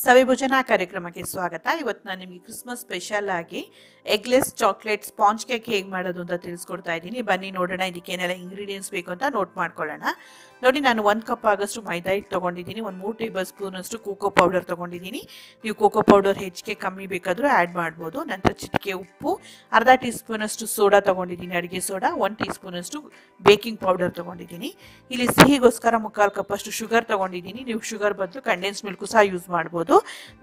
ಸವಿಭೋಜನಾ ಕಾರ್ಯಕ್ರಮಕ್ಕೆ ಸ್ವಾಗತ. ಇವತ್ತು ನಾನು ನಿಮಗೆ ಕ್ರಿಸ್ಮಸ್ ಸ್ಪೆಷಲ್ ಆಗಿ ಎಗ್ಲೆಸ್ ಚಾಕ್ಲೇಟ್ ಸ್ಪಾಂಜ್ ಕೇಕ್ ಹೇಗೆ ಮಾಡೋದು ಅಂತ ತಿಳಿಸ್ಕೊಡ್ತಾ ಇದ್ದೀನಿ. ಬನ್ನಿ ನೋಡೋಣ ಇದಕ್ಕೆ ಏನೆಲ್ಲ ಇಂಗ್ರೀಡಿಯೆಂಟ್ಸ್ ಬೇಕು ಅಂತ ನೋಟ್ ಮಾಡ್ಕೊಳ್ಳೋಣ. ನೋಡಿ, ನಾನು 1 ಕಪ್ ಆಗಷ್ಟು ಮೈದಾ ಹಿಟ್ಟು ತೊಗೊಂಡಿದ್ದೀನಿ, ಒಂದು 3 ಟೇಬಲ್ ಸ್ಪೂನ್ ಅಷ್ಟು ಕೋಕೋ ಪೌಡರ್ ತೊಗೊಂಡಿದ್ದೀನಿ. ನೀವು ಕೋಕೋ ಪೌಡರ್ ಹೆಚ್ಚಿಗೆ ಕಮ್ಮಿ ಬೇಕಾದರೂ ಆ್ಯಡ್ ಮಾಡ್ಬೋದು. ನಂತರ ಚಿಟಿಕೆ ಉಪ್ಪು, ಅರ್ಧ ಟೀ ಸ್ಪೂನ್ ಅಷ್ಟು ಸೋಡಾ ತೊಗೊಂಡಿದ್ದೀನಿ, ಅಡುಗೆ ಸೋಡಾ, 1 ಟೀ ಸ್ಪೂನ್ ಅಷ್ಟು ಬೇಕಿಂಗ್ ಪೌಡರ್ ತೊಗೊಂಡಿದ್ದೀನಿ. ಇಲ್ಲಿ ಸಿಹಿಗೋಸ್ಕರ 3/4 ಕಪ್ ಅಷ್ಟು ಶುಗರ್ ತೊಗೊಂಡಿದ್ದೀನಿ. ನೀವು ಶುಗರ್ ಬದಲು ಕಂಡೆನ್ಸ್ ಮಿಲ್ಕು ಸಹ ಯೂಸ್ ಮಾಡ್ಬೋದು.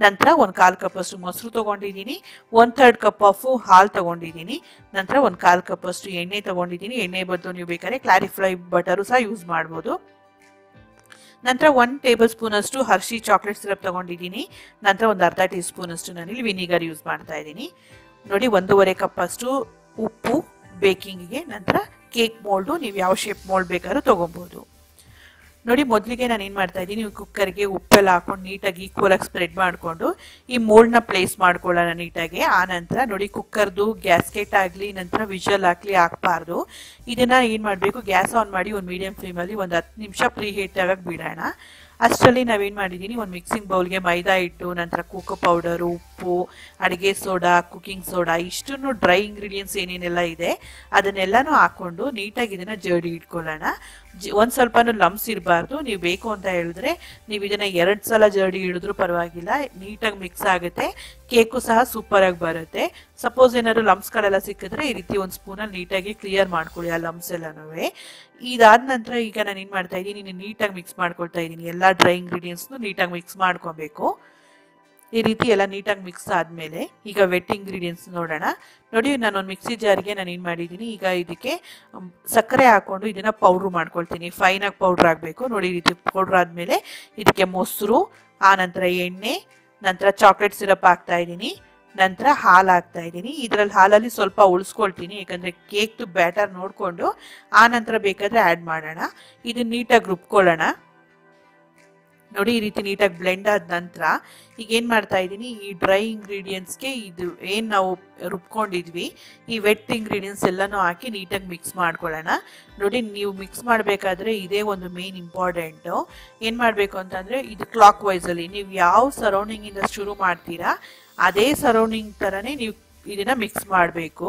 ನಂತರ 1/4 ಕಪ್ ಅಷ್ಟು ಮೊಸರು ತೊಗೊಂಡಿದ್ದೀನಿ, 1/3 ಕಪ್ ಆಫ್ ಹಾಲು ತೊಗೊಂಡಿದ್ದೀನಿ. ನಂತರ 1/4 ಕಪ್ ಅಷ್ಟು ಎಣ್ಣೆ ತೊಗೊಂಡಿದ್ದೀನಿ. ಎಣ್ಣೆ ಬದಲು ನೀವು ಬೇಕಾದ್ರೆ ಕ್ಲಾರಿಫ್ಲೈ ಬಟರು ಸಹ ಯೂಸ್ ಮಾಡ್ಬೋದು. ನಂತರ 1 ಟೇಬಲ್ ಸ್ಪೂನ್ ಅಷ್ಟು ಹರ್ಷಿ ಚಾಕ್ಲೇಟ್ ಸಿರಪ್ ತೊಗೊಂಡಿದ್ದೀನಿ. ನಂತರ ಒಂದು ಅರ್ಧ ಟೀ ಸ್ಪೂನ್ ಅಷ್ಟು ನಾನಿಲ್ಲಿ ವಿನಿಗರ್ ಯೂಸ್ ಮಾಡ್ತಾ ಇದ್ದೀನಿ. ನೋಡಿ, 1.5 ಕಪ್ ಅಷ್ಟು ಉಪ್ಪು ಬೇಕಿಂಗಿಗೆ. ನಂತರ ಕೇಕ್ ಮೋಲ್ಡು, ನೀವು ಯಾವ ಶೇಪ್ ಮೋಲ್ಡ್ ಬೇಕಾದ್ರೂ ತೊಗೊಬೋದು. ನೋಡಿ, ಮೊದಲಿಗೆ ನಾನು ಏನು ಮಾಡ್ತಾ ಇದ್ದೀನಿ, ಕುಕ್ಕರ್ಗೆ ಉಪ್ಪೆಲ್ಲ ಹಾಕೊಂಡು ನೀಟಾಗಿ ಈಕ್ವಲ್ ಆಗಿ ಸ್ಪ್ರೆಡ್ ಮಾಡಿಕೊಂಡು ಈ ಮೋಲ್ಡ್ನ ಪ್ಲೇಸ್ ಮಾಡ್ಕೊಳ್ಳೋಣ ನೀಟಾಗಿ. ಆ ನಂತರ ನೋಡಿ, ಕುಕ್ಕರ್ದು ಗ್ಯಾಸ್ಕೆಟ್ ಆಗಲಿ ನಂತರ ವಿಷಲ್ ಹಾಕ್ಲಿ ಹಾಕ್ಬಾರ್ದು. ಇದನ್ನ ಏನು ಮಾಡಬೇಕು, ಗ್ಯಾಸ್ ಆನ್ ಮಾಡಿ ಒಂದು ಮೀಡಿಯಂ ಫ್ಲೇಮಲ್ಲಿ ಒಂದು 10 ನಿಮಿಷ ಪ್ರೀ ಹೀಟ್ ಆಗಕ್ಕೆ ಬಿಡೋಣ. ಅಷ್ಟರಲ್ಲಿ ನಾವೇನು ಮಾಡಿದ್ದೀನಿ, ಒಂದು ಮಿಕ್ಸಿಂಗ್ ಬೌಲ್ಗೆ ಮೈದಾ ಹಿಟ್ಟು, ನಂತರ ಕೋಕೋ ಪೌಡರು, ಉಪ್ಪು, ಅಡುಗೆ ಸೋಡಾ, ಕುಕಿಂಗ್ ಸೋಡಾ, ಇಷ್ಟನ್ನು ಡ್ರೈ ಇಂಗ್ರೀಡಿಯೆಂಟ್ಸ್ ಏನೇನೆಲ್ಲ ಇದೆ ಅದನ್ನೆಲ್ಲನೂ ಹಾಕ್ಕೊಂಡು ನೀಟಾಗಿ ಇದನ್ನು ಜಡಿ ಇಟ್ಕೊಳ್ಳೋಣ. ಒಂದು ಸ್ವಲ್ಪನೂ ಲಮ್ಸ್ ಇರಬಾರ್ದು. ನೀವು ಬೇಕು ಅಂತ ಹೇಳಿದ್ರೆ ನೀವು ಇದನ್ನು 2 ಸಲ ಜಡಿ ಹಿಡಿದ್ರೂ ಪರವಾಗಿಲ್ಲ, ನೀಟಾಗಿ ಮಿಕ್ಸ್ ಆಗುತ್ತೆ, ಕೇಕು ಸಹ ಸೂಪರಾಗಿ ಬರುತ್ತೆ. ಸಪೋಸ್ ಏನಾದ್ರು ಲಮ್ಸ್ಗಳೆಲ್ಲ ಸಿಕ್ಕಿದ್ರೆ ಈ ರೀತಿ ಒಂದು ಸ್ಪೂನಲ್ಲಿ ನೀಟಾಗಿ ಕ್ಲಿಯರ್ ಮಾಡ್ಕೊಳ್ಳಿ ಆ ಲಮ್ಸ್ ಎಲ್ಲನೂ. ಇದಾದ ನಂತರ ಈಗ ನಾನು ಏನು ಮಾಡ್ತಾ ಇದ್ದೀನಿ, ನೀಟಾಗಿ ಮಿಕ್ಸ್ ಮಾಡ್ಕೊಳ್ತಾ ಇದ್ದೀನಿ. ಎಲ್ಲ ಡ್ರೈ ಇಂಗ್ರೀಡಿಯೆಂಟ್ಸ್ನು ನೀಟಾಗಿ ಮಿಕ್ಸ್ ಮಾಡ್ಕೊಬೇಕು. ಈ ರೀತಿ ಎಲ್ಲ ನೀಟಾಗಿ ಮಿಕ್ಸ್ ಆದಮೇಲೆ ಈಗ ವೆಟ್ ಇಂಗ್ರೀಡಿಯೆಂಟ್ಸ್ ನೋಡೋಣ. ನೋಡಿ, ನಾನೊಂದು ಮಿಕ್ಸಿ ಜಾರಿಗೆ ನಾನು ಏನು ಮಾಡಿದ್ದೀನಿ, ಈಗ ಇದಕ್ಕೆ ಸಕ್ಕರೆ ಹಾಕ್ಕೊಂಡು ಇದನ್ನು ಪೌಡ್ರ್ ಮಾಡ್ಕೊಳ್ತೀನಿ. ಫೈನಾಗಿ ಪೌಡ್ರ್ ಆಗಬೇಕು. ನೋಡಿ, ಈ ರೀತಿ ಪೌಡ್ರ್ ಆದಮೇಲೆ ಇದಕ್ಕೆ ಮೊಸರು, ಆ ನಂತರ ಎಣ್ಣೆ, ನಂತರ ಚಾಕ್ಲೇಟ್ ಸಿರಪ್ ಹಾಕ್ತಾ ಇದ್ದೀನಿ, ನಂತರ ಹಾಲು ಹಾಕ್ತಾ ಇದ್ದೀನಿ. ಇದರಲ್ಲಿ ಹಾಲಲ್ಲಿ ಸ್ವಲ್ಪ ಉಳಿಸ್ಕೊಳ್ತೀನಿ, ಯಾಕಂದರೆ ಕೇಕ್ದು ಬ್ಯಾಟರ್ ನೋಡಿಕೊಂಡು ಆ ನಂತರ ಬೇಕಾದರೆ ಆ್ಯಡ್ ಮಾಡೋಣ. ಇದು ನೀಟಾಗಿ ರುಬ್ಕೊಳ್ಳೋಣ. ನೋಡಿ, ಈ ರೀತಿ ನೀಟಾಗಿ ಬ್ಲೆಂಡ್ ಆದ ನಂತರ ಈಗ ಏನು ಮಾಡ್ತಾ ಇದ್ದೀನಿ, ಈ ಡ್ರೈ ಇಂಗ್ರೀಡಿಯೆಂಟ್ಸ್ಗೆ ಇದು ಏನು ನಾವು ರುಬ್ಕೊಂಡಿದ್ವಿ ಈ ವೆಟ್ ಇಂಗ್ರೀಡಿಯೆಂಟ್ಸ್ ಎಲ್ಲನೂ ಹಾಕಿ ನೀಟಾಗಿ ಮಿಕ್ಸ್ ಮಾಡ್ಕೊಳ್ಳೋಣ. ನೋಡಿ, ನೀವು ಮಿಕ್ಸ್ ಮಾಡಬೇಕಾದ್ರೆ ಇದೇ ಒಂದು ಮೇನ್ ಇಂಪಾರ್ಟೆಂಟು. ಏನು ಮಾಡಬೇಕು ಅಂತಂದರೆ, ಇದು ಕ್ಲಾಕ್ ವೈಸಲ್ಲಿ ನೀವು ಯಾವ ಸರೌಂಡಿಂಗಿಂದ ಶುರು ಮಾಡ್ತೀರಾ ಅದೇ ಸರೌಂಡಿಂಗ್ ಥರನೇ ನೀವು ಇದನ್ನು ಮಿಕ್ಸ್ ಮಾಡಬೇಕು.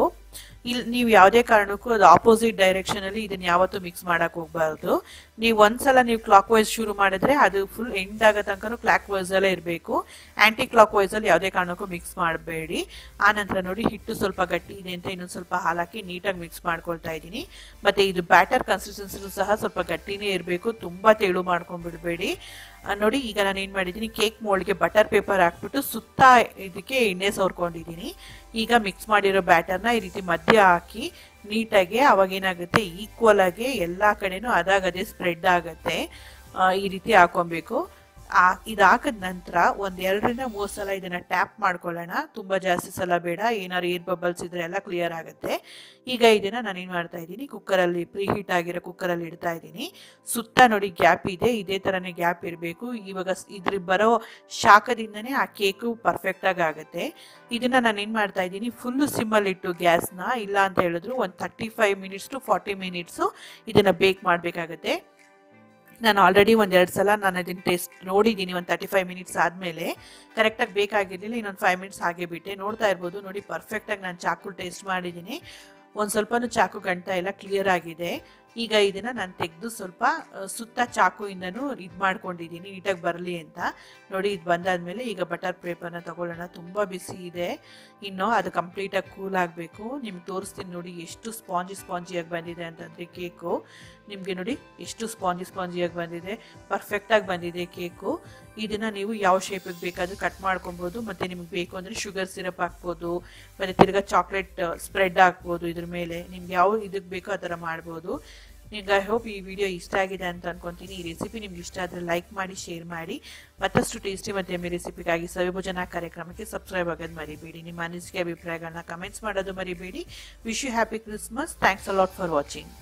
ಇಲ್ಲಿ ನೀವು ಯಾವುದೇ ಕಾರಣಕ್ಕೂ ಅದು ಆಪೋಸಿಟ್ ಡೈರೆಕ್ಷನಲ್ಲಿ ಇದನ್ನು ಯಾವತ್ತೂ ಮಿಕ್ಸ್ ಮಾಡೋಕ್ಕೆ ಹೋಗಬಾರ್ದು. ನೀವು ಒಂದ್ಸಲ ನೀವು ಕ್ಲಾಕ್ ವೈಸ್ ಶುರು ಮಾಡಿದ್ರೆ ಅದು ಫುಲ್ ಎಂಡ್ ಆಗೋ ತನಕ ಕ್ಲಾಕ್ ವೈಸಲ್ಲೇ ಇರಬೇಕು. ಆ್ಯಂಟಿ ಕ್ಲಾಕ್ ವೈಸಲ್ಲಿ ಯಾವುದೇ ಕಾರಣಕ್ಕೂ ಮಿಕ್ಸ್ ಮಾಡಬೇಡಿ. ಆನಂತರ ನೋಡಿ, ಹಿಟ್ಟು ಸ್ವಲ್ಪ ಗಟ್ಟಿ ಇದೆ ಅಂತ ಇನ್ನೊಂದು ಸ್ವಲ್ಪ ಹಾಲು ಹಾಕಿ ನೀಟಾಗಿ ಮಿಕ್ಸ್ ಮಾಡ್ಕೊಳ್ತಾ ಇದ್ದೀನಿ. ಮತ್ತು ಇದು ಬ್ಯಾಟರ್ ಕನ್ಸಿಸ್ಟೆನ್ಸಿನೂ ಸಹ ಸ್ವಲ್ಪ ಗಟ್ಟಿನೇ ಇರಬೇಕು, ತುಂಬ ತೆಳು ಮಾಡ್ಕೊಂಡ್ಬಿಡ್ಬೇಡಿ. ನೋಡಿ, ಈಗ ನಾನು ಏನು ಮಾಡಿದ್ದೀನಿ, ಕೇಕ್ ಮೋಲ್ಡ್ಗೆ ಬಟರ್ ಪೇಪರ್ ಹಾಕ್ಬಿಟ್ಟು ಸುತ್ತ ಇದಕ್ಕೆ ಎಣ್ಣೆ ಸವರ್ಕೊಂಡಿದ್ದೀನಿ. ಈಗ ಮಿಕ್ಸ್ ಮಾಡಿರೋ ಬ್ಯಾಟರ್ನ ಈ ರೀತಿ ಮಧ್ಯ ಹಾಕಿ ನೀಟಾಗಿ, ಅವಾಗೇನಾಗುತ್ತೆ, ಈಕ್ವಲ್ ಆಗಿ ಎಲ್ಲ ಕಡೆನೂ ಅದಾಗದೇ ಸ್ಪ್ರೆಡ್ ಆಗುತ್ತೆ. ಈ ರೀತಿ ಹಾಕೊಬೇಕು. ಇದು ಹಾಕಿದ ನಂತರ ಒಂದು 2 ರಿಂದ 3 ಸಲ ಇದನ್ನು ಟ್ಯಾಪ್ ಮಾಡ್ಕೊಳ್ಳೋಣ. ತುಂಬ ಜಾಸ್ತಿ ಸಲ ಬೇಡ, ಏನಾದ್ರು ಏರ್ ಬಬಲ್ಸ್ ಇದ್ರೆ ಎಲ್ಲ ಕ್ಲಿಯರ್ ಆಗುತ್ತೆ. ಈಗ ಇದನ್ನು ನಾನು ಏನು ಮಾಡ್ತಾ ಇದ್ದೀನಿ, ಕುಕ್ಕರಲ್ಲಿ ಪ್ರೀ ಹೀಟ್ ಆಗಿರೋ ಕುಕ್ಕರಲ್ಲಿ ಇಡ್ತಾ ಇದ್ದೀನಿ. ಸುತ್ತ ನೋಡಿ ಗ್ಯಾಪ್ ಇದೆ, ಇದೇ ಥರನೇ ಗ್ಯಾಪ್ ಇರಬೇಕು. ಇವಾಗ ಇದ್ರ ಬರೋ ಶಾಖದಿಂದನೇ ಆ ಕೇಕು ಪರ್ಫೆಕ್ಟಾಗಿ ಆಗುತ್ತೆ. ಇದನ್ನು ನಾನು ಏನು ಮಾಡ್ತಾ ಇದ್ದೀನಿ, ಫುಲ್ಲು ಸಿಮ್ಮಲ್ಲಿಟ್ಟು ಗ್ಯಾಸ್ನ, ಇಲ್ಲ ಅಂತ ಹೇಳಿದ್ರು ಒಂದು 35 ಮಿನಿಟ್ಸ್ ಟು 40 ಮಿನಿಟ್ಸು ಇದನ್ನು ಬೇಕ್ ಮಾಡಬೇಕಾಗತ್ತೆ. ನಾನು ಆಲ್ರೆಡಿ 1-2 ಸಲ ನಾನು ಅದನ್ನು ಟೇಸ್ಟ್ ನೋಡಿದ್ದೀನಿ. ಒಂದು 35 ಮಿನಿಟ್ಸ್ ಆದಮೇಲೆ ಕರೆಕ್ಟಾಗಿ ಬೇಕಾಗಿರಲಿಲ್ಲ, ಇನ್ನೊಂದು 5 ಮಿನಿಟ್ಸ್ ಹಾಗೆ ಬಿಟ್ಟೆ. ನೋಡ್ತಾ ಇರ್ಬೋದು, ನೋಡಿ ಪರ್ಫೆಕ್ಟಾಗಿ ನಾನು ಚಾಕು ಟೇಸ್ಟ್ ಮಾಡಿದ್ದೀನಿ. ಒಂದು ಸ್ವಲ್ಪನೂ ಚಾಕು ಗಂಟ ಎಲ್ಲ ಕ್ಲಿಯರ್ ಆಗಿದೆ. ಈಗ ಇದನ್ನು ನಾನು ತೆಗೆದು ಸ್ವಲ್ಪ ಸುತ್ತ ಚಾಕುಯಿಂದನೂ ಇದು ಮಾಡ್ಕೊಂಡಿದ್ದೀನಿ ನೀಟಾಗಿ ಬರಲಿ ಅಂತ. ನೋಡಿ, ಇದು ಬಂದಾದಮೇಲೆ ಈಗ ಬಟರ್ ಪೇಪರ್ನ ತಗೊಳ್ಳೋಣ. ತುಂಬ ಬಿಸಿ ಇದೆ, ಇನ್ನು ಅದು ಕಂಪ್ಲೀಟಾಗಿ ಕೂಲ್ ಆಗಬೇಕು. ನಿಮ್ಗೆ ತೋರಿಸ್ತೀನಿ ನೋಡಿ ಎಷ್ಟು ಸ್ಪಾಂಜಿಯಾಗಿ ಬಂದಿದೆ ಅಂತಂದರೆ ಕೇಕು. ನಿಮಗೆ ನೋಡಿ ಎಷ್ಟು ಸ್ಪಾಂಜಿಯಾಗಿ ಬಂದಿದೆ, ಪರ್ಫೆಕ್ಟಾಗಿ ಬಂದಿದೆ ಕೇಕು. ಇದನ್ನು ನೀವು ಯಾವ ಶೇಪಿಗೆ ಬೇಕಾದರೂ ಕಟ್ ಮಾಡ್ಕೊಬೋದು. ಮತ್ತು ನಿಮ್ಗೆ ಬೇಕು ಅಂದರೆ ಶುಗರ್ ಸಿರಪ್ ಹಾಕ್ಬೋದು, ಮತ್ತು ತಿರ್ಗಾ ಚಾಕ್ಲೇಟ್ ಸ್ಪ್ರೆಡ್ ಹಾಕ್ಬೋದು. ಇದ್ರ ಮೇಲೆ ನಿಮ್ಗೆ ಯಾವ ಇದಕ್ಕೆ ಬೇಕೋ ಆ ಥರ ಮಾಡ್ಬೋದು. ನಿಮ್ಗೆ ಐ ಹೋಪ್ ಈ ವಿಡಿಯೋ ಇಷ್ಟ ಆಗಿದೆ ಅಂತ ಅನ್ಕೊತೀನಿ. ಈ ರೆಸಿಪಿ ನಿಮ್ಗೆ ಇಷ್ಟ ಆದರೆ ಲೈಕ್ ಮಾಡಿ, ಶೇರ್ ಮಾಡಿ. ಮತ್ತಷ್ಟು ಟೇಸ್ಟಿ ಮತ್ತು ಎಮ್ಮೆ ರೆಸಿಪಿಗಾಗಿ ಸವಿಭೋಜನಾ ಕಾರ್ಯಕ್ರಮಕ್ಕೆ ಸಬ್ಸ್ಕ್ರೈಬ್ ಆಗೋದು ಮರಿಬೇಡಿ. ನಿಮ್ಮ ಅನಿಸಿಕೆ ಅಭಿಪ್ರಾಯಗಳನ್ನ ಕಮೆಂಟ್ಸ್ ಮಾಡೋದು ಮರಿಬೇಡಿ. Wish you happy Christmas. Thanks a lot for watching.